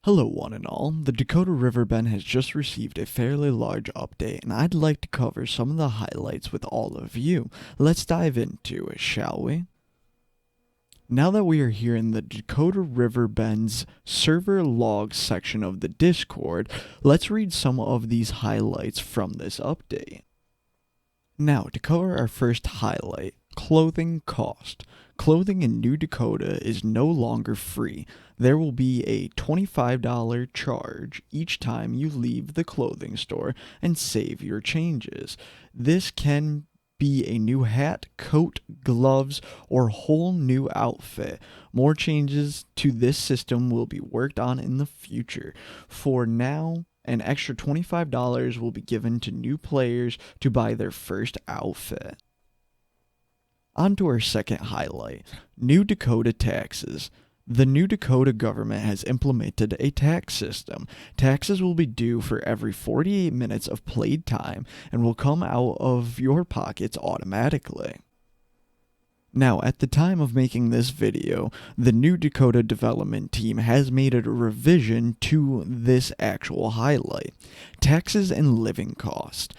Hello one and all, the Dakota River Bend has just received a fairly large update and I'd like to cover some of the highlights with all of you. Let's dive into it, shall we? Now that we are here in the Dakota River Bend's server logs section of the Discord, let's read some of these highlights from this update. Now, to cover our first highlight, clothing cost. Clothing in New Dakota is no longer free. There will be a $25 charge each time you leave the clothing store and save your changes. This can be a new hat, coat, gloves, or whole new outfit. More changes to this system will be worked on in the future. For now, an extra $25 will be given to new players to buy their first outfit. On to our second highlight, New Dakota taxes. The New Dakota government has implemented a tax system. Taxes will be due for every 48 minutes of played time and will come out of your pockets automatically. Now, at the time of making this video, the New Dakota development team has made a revision to this actual highlight. Taxes and living cost.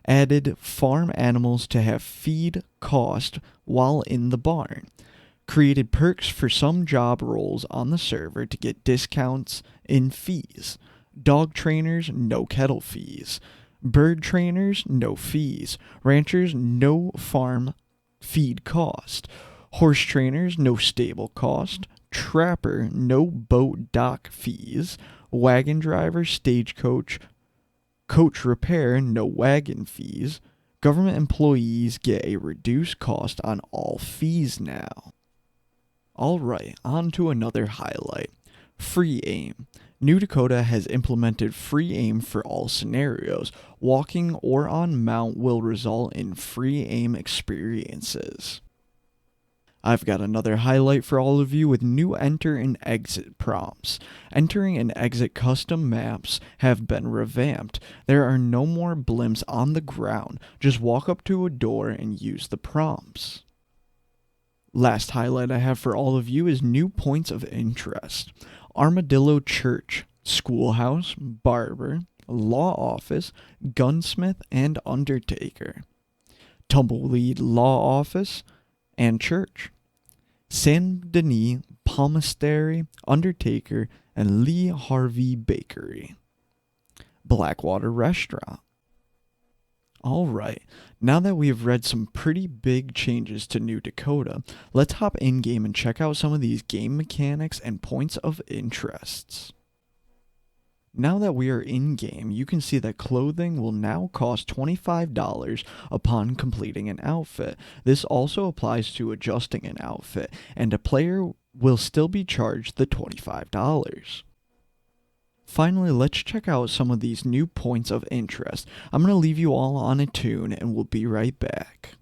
Added farm animals to have feed cost while in the barn. Created perks for some job roles on the server to get discounts in fees. Dog trainers, no kettle fees. Bird trainers, no fees. Ranchers, no farm feed cost. Horse trainers, no stable cost. Trapper, no boat dock fees. Wagon driver, stagecoach, coach repair, no wagon fees. Government employees get a reduced cost on all fees now. Alright, on to another highlight. Free aim. New Dakota has implemented free aim for all scenarios. Walking or on mount will result in free aim experiences. I've got another highlight for all of you with new enter and exit prompts. Entering and exit custom maps have been revamped. There are no more blimps on the ground. Just walk up to a door and use the prompts. Last highlight I have for all of you is new points of interest. Armadillo Church, Schoolhouse, Barber, Law Office, Gunsmith, and Undertaker. Tumbleweed Law Office and Church. Saint Denis, Palmistry, Undertaker, and Lee Harvey Bakery. Blackwater Restaurant. Alright, now that we have read some pretty big changes to New Dakota, let's hop in-game and check out some of these game mechanics and points of interests. Now that we are in-game, you can see that clothing will now cost $25 upon completing an outfit. This also applies to adjusting an outfit, and a player will still be charged the $25. Finally, let's check out some of these new points of interest. I'm going to leave you all on a tune and we'll be right back.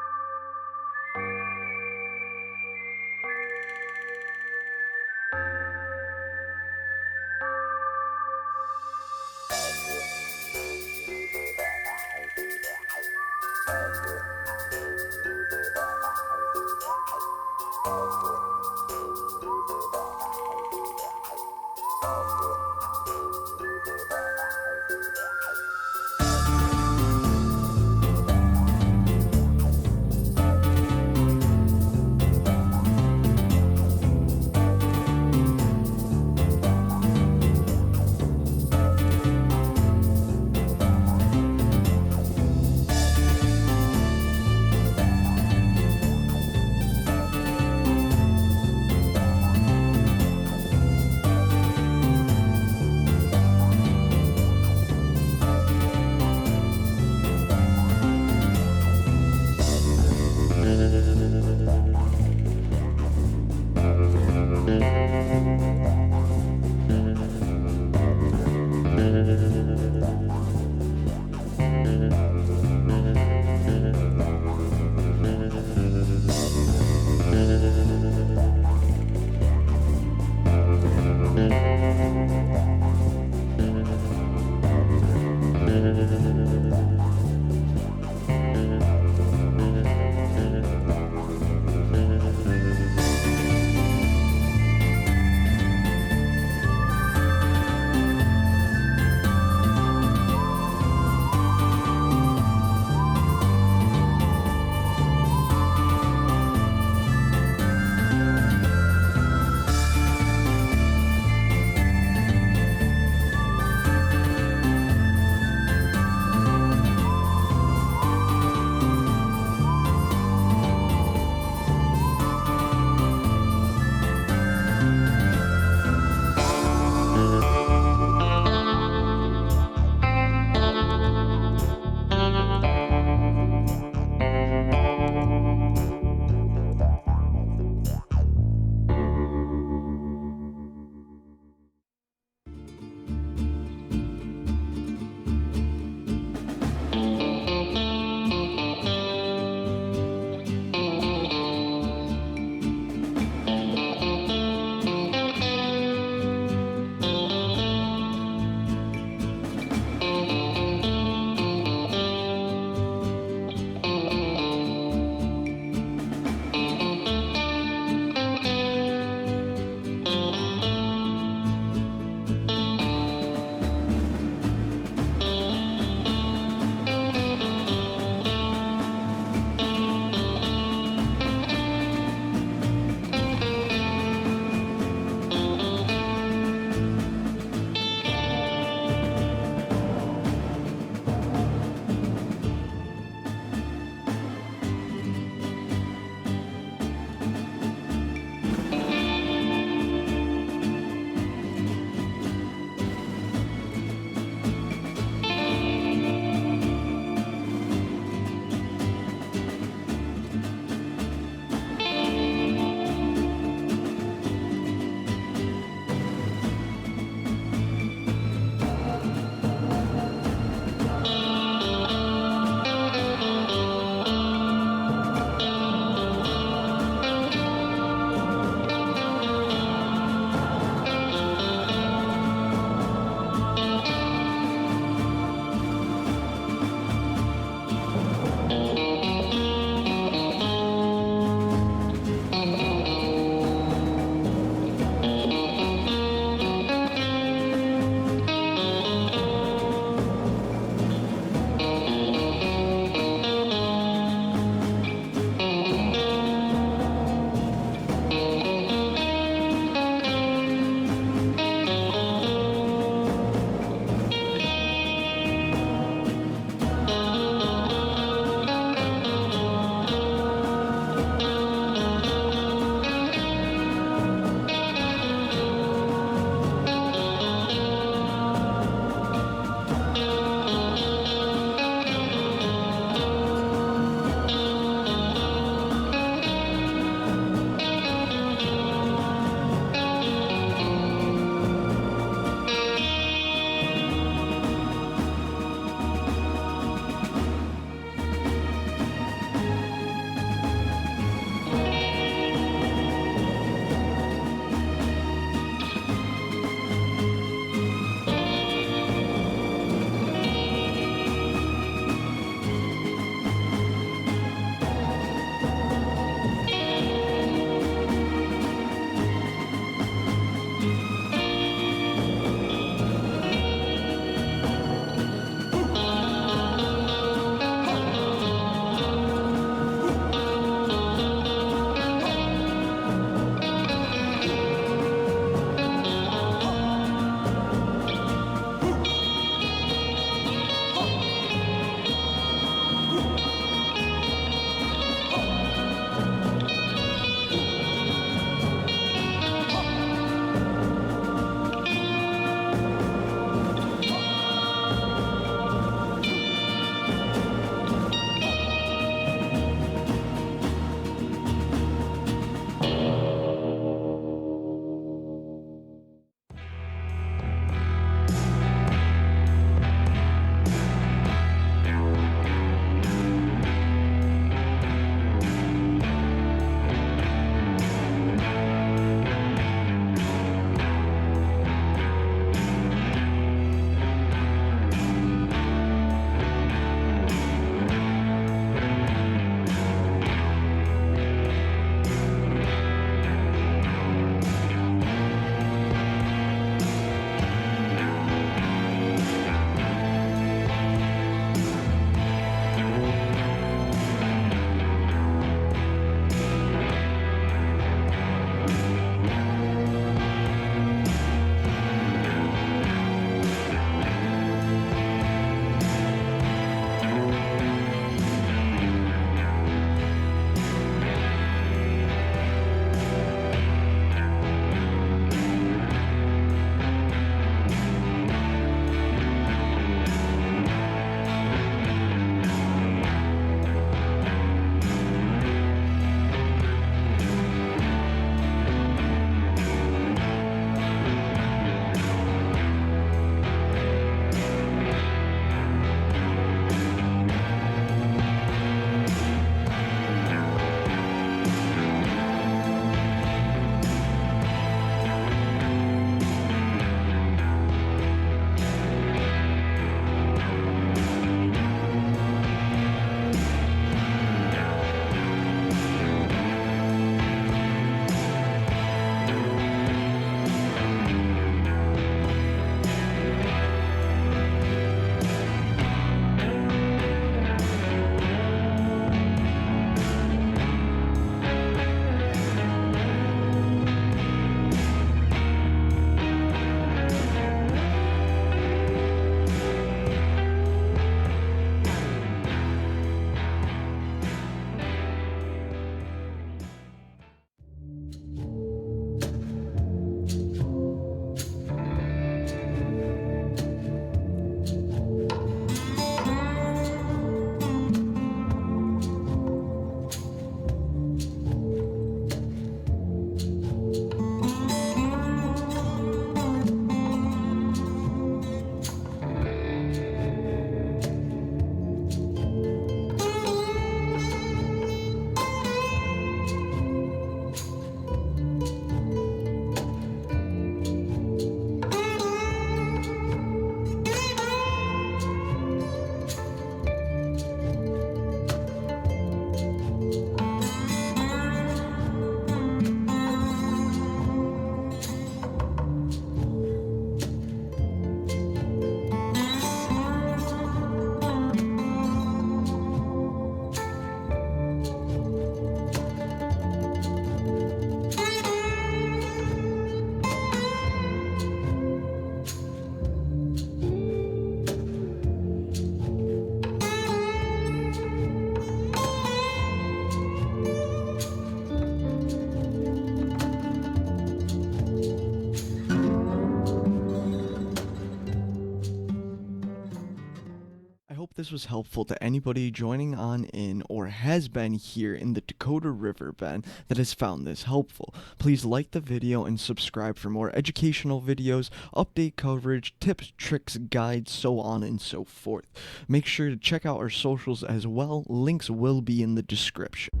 this was helpful to anybody joining on in or has been here in the Dakota River bend that has found this helpful. Please like the video and subscribe for more educational videos, update coverage, tips, tricks, guides, so on and so forth. Make sure to check out our socials as well. Links will be in the description.